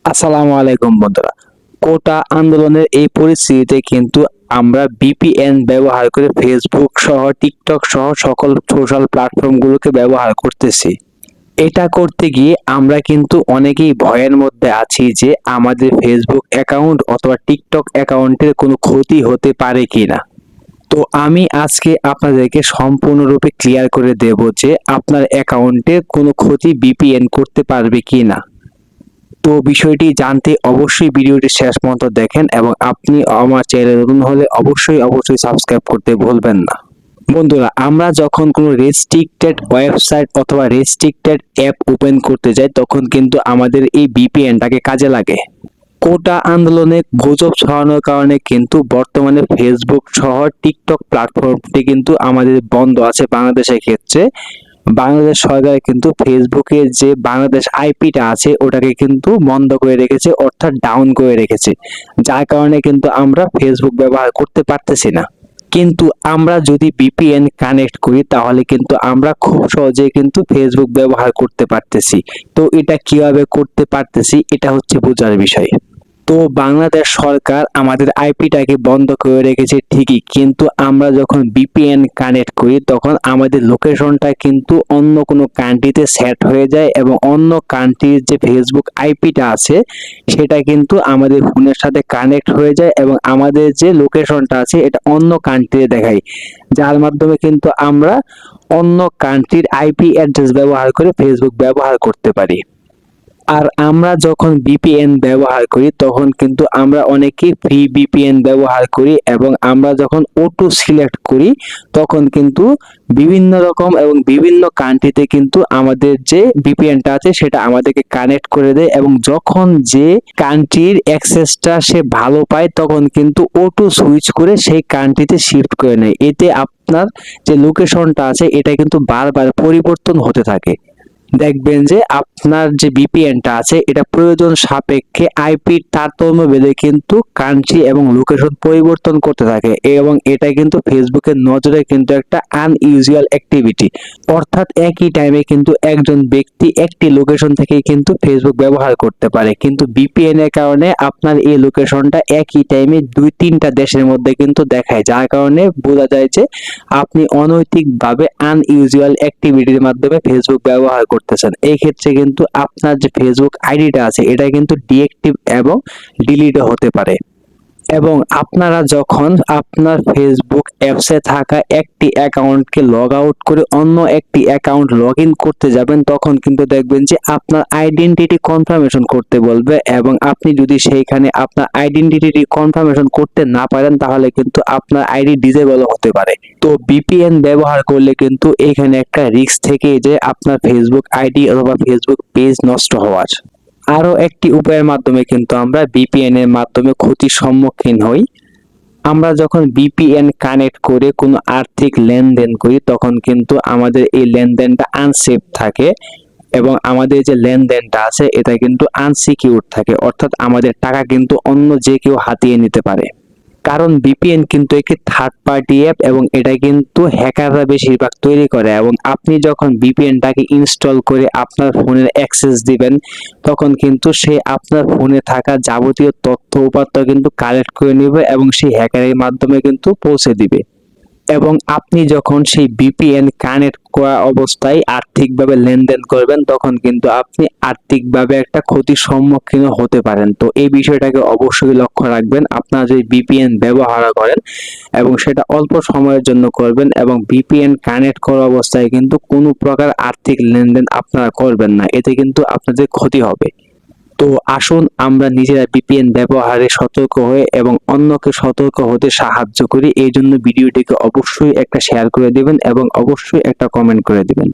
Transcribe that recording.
আসসালামু আলাইকুম বন্ধুরা। কোটা আন্দোলনের এই পরিস্থিতিতে কিন্তু আমরা ভিপিএন ব্যবহার করে ফেসবুক সহ টিকটক সহ সকল সোশ্যাল প্ল্যাটফর্মগুলোকে ব্যবহার করতেছি। এটা করতে গিয়ে আমরা কিন্তু অনেকেই ভয়ের মধ্যে আছি যে আমাদের ফেসবুক অ্যাকাউন্ট অথবা টিকটক অ্যাকাউন্টের কোনো ক্ষতি হতে পারে কিনা। তো আমি আজকে আপনাদেরকে সম্পূর্ণরূপে ক্লিয়ার করে দেব যে আপনার অ্যাকাউন্টে কোনো ক্ষতি ভিপিএন করতে পারবে কিনা। তো বিষয়টি জানতে অবশ্যই ভিডিওটি শেষ পর্যন্ত দেখেন এবং আপনি আমার চ্যানেলে নতুন হলে অবশ্যই সাবস্ক্রাইব করতে ভুলবেন না। বন্ধুরা, আমরা যখন কোনো রেস্ট্রিক্টেড ওয়েবসাইট অথবা রেস্ট্রিক্টেড অ্যাপ ওপেন করতে যাই তখন কিন্তু আমাদের এই ভিপিএনটাকে কাজে লাগে। কোটা আন্দোলনে গুজব ছড়ানোর কারণে কিন্তু বর্তমানে ফেসবুক সহ টিকটক প্ল্যাটফর্মটি কিন্তু আমাদের বন্ধ আছে বাংলাদেশের ক্ষেত্রে। বাংলাদেশ সরকার কিন্তু ফেসবুকের যে বাংলাদেশ আইপিটা আছে ওটাকে কিন্তু বন্ধ করে রেখেছে, অর্থাৎ ডাউন করে রেখেছে, যার কারণে কিন্তু আমরা ফেসবুক ব্যবহার করতে পারতেছি না। কিন্তু আমরা যদি ভিপিএন কানেক্ট করি তাহলে কিন্তু আমরা খুব সহজে কিন্তু ফেসবুক ব্যবহার করতে পারতেছি। তো এটা কিভাবে করতে পারতেছি এটা হচ্ছে বোঝার বিষয়। তো বাংলাদেশ সরকার আমাদের আইপিটাকে বন্ধ করে রেখেছে ঠিকই, কিন্তু আমরা যখন ভিপিএন কানেক্ট করি তখন আমাদের লোকেশনটা কিন্তু অন্য কোনো কান্ট্রিতে সেট হয়ে যায় এবং অন্য কান্ট্রির যে ফেসবুক আইপিটা আছে সেটা কিন্তু আমাদের ফোনের সাথে কানেক্ট হয়ে যায় এবং আমাদের যে লোকেশনটা আছে এটা অন্য কান্ট্রিতে দেখায়, যার মাধ্যমে কিন্তু আমরা অন্য কান্ট্রির আইপি অ্যাড্রেস ব্যবহার করে ফেসবুক ব্যবহার করতে পারি। আর আমরা যখন ভিপিএন ব্যবহার করি তখন কিন্তু আমরা অনেকেই ফ্রি ভিপিএন ব্যবহার করি এবং আমরা যখন অটো সিলেক্ট করি তখন কিন্তু বিভিন্ন রকম এবং বিভিন্ন কান্ট্রিতে কিন্তু আমাদের যে ভিপিএনটা আছে সেটা আমাদেরকে কানেক্ট করে দেয় এবং যখন যে কান্ট্রির অ্যাক্সেসটা সে ভালো পায় তখন কিন্তু অটো সুইচ করে সেই কান্ট্রিতে শিফট করে নেয়। এতে আপনার যে লোকেশনটা আছে এটা কিন্তু বারবার পরিবর্তন হতে থাকে। দেখবেন যে আপনার যে ভিপিএনটা আছে এটা প্রয়োজন সাপেক্ষে আইপির তারতম্য ভেদে কিন্তু কান্ট্রি এবং লোকেশন পরিবর্তন করতে থাকে এবং এটা কিন্তু ফেসবুকের নজরে কিন্তু একটা আনইউজুয়াল অ্যাক্টিভিটি। অর্থাৎ একই টাইমে কিন্তু একজন ব্যক্তি একটি লোকেশন থেকে কিন্তু ফেসবুক ব্যবহার করতে পারে, কিন্তু ভিপিএন এর কারণে আপনার এই লোকেশনটা একই টাইমে 2-3টা দেশের মধ্যে কিন্তু দেখায়, যার কারণে বোঝা যায় যে আপনি অনৈতিকভাবে আনইউজুয়াল অ্যাক্টিভিটির মাধ্যমে ফেসবুক ব্যবহার করতেছেন। এই ক্ষেত্রে কিন্তু আপনার যে ফেসবুক আইডিটা আছে এটা কিন্তু ডিএক্টিভ এবং ডিলিটও হতে পারে। এবং আপনারা যখন আপনার ফেসবুক অ্যাপসে থাকা একটি অ্যাকাউন্টকে লগ আউট করে অন্য একটি অ্যাকাউন্ট লগ ইন করতে যাবেন তখন কিন্তু দেখবেন যে আপনার আইডেন্টিটি কনফার্মেশন করতে বলবে এবং আপনি যদি সেইখানে আপনার আইডেন্টিটি কনফার্মেশন করতে না পারেন তাহলে কিন্তু আপনার আইডি ডিসেবল হতে পারে। তো ভিপিএন ব্যবহার করলে কিন্তু এখানে একটা রিস্ক থেকে যে আপনার ফেসবুক আইডি অথবা ফেসবুক পেজ নষ্ট হওয়ার। আরো একটি উপায়ের মাধ্যমে কিন্তু আমরা ভিপিএন এর মাধ্যমে ক্ষতির সম্মুখীন হই। আমরা যখন ভিপিএন কানেক্ট করে কোনো আর্থিক লেনদেন করি তখন কিন্তু আমাদের এই লেনদেনটা আনসেফ থাকে এবং আমাদের যে লেনদেনটা আছে এটা কিন্তু আনসিকিউর থাকে, অর্থাৎ আমাদের টাকা কিন্তু অন্য যে কেউ হাতিয়ে নিতে পারে। কারণ ভিপিএন কিন্তু একটি থার্ড পার্টি অ্যাপ এবং এটা কিন্তু হ্যাকাররা বেশিরভাগ তৈরি করে এবং আপনি যখন ভিপিএনটাকে ইনস্টল করে আপনার ফোনের অ্যাক্সেস দিবেন তখন কিন্তু সে আপনার ফোনে থাকা যাবতীয় তথ্য উপাত্ত কিন্তু কালেক্ট করে নেবে এবং সেই হ্যাকারের মাধ্যমে কিন্তু পৌঁছে দিবে। এবং আপনি যখন সেই ভিপিএন কানেক্ট করা অবস্থায় আর্থিকভাবে লেনদেন করবেন তখন কিন্তু আপনি আর্থিকভাবে একটা ক্ষতির সম্মুখীন হতে পারেন। তো এই বিষয়টাকে অবশ্যই লক্ষ্য রাখবেন আপনারা যদি ভিপিএন ব্যবহার করেন এবং সেটা অল্প সময়ের জন্য করবেন এবং ভিপিএন কানেক্ট করা অবস্থায় কিন্তু কোনো প্রকার আর্থিক লেনদেন আপনারা করবেন না, এতে কিন্তু আপনাদের ক্ষতি হবে। তো আসুন আমরা নিজেরা ভিপিএন ব্যবহারে সতর্ক হয়ে এবং অন্যকে সতর্ক হতে সাহায্য করি। এই জন্য ভিডিওটিকে অবশ্যই একটা শেয়ার করে দিবেন এবং অবশ্যই একটা কমেন্ট করে দিবেন।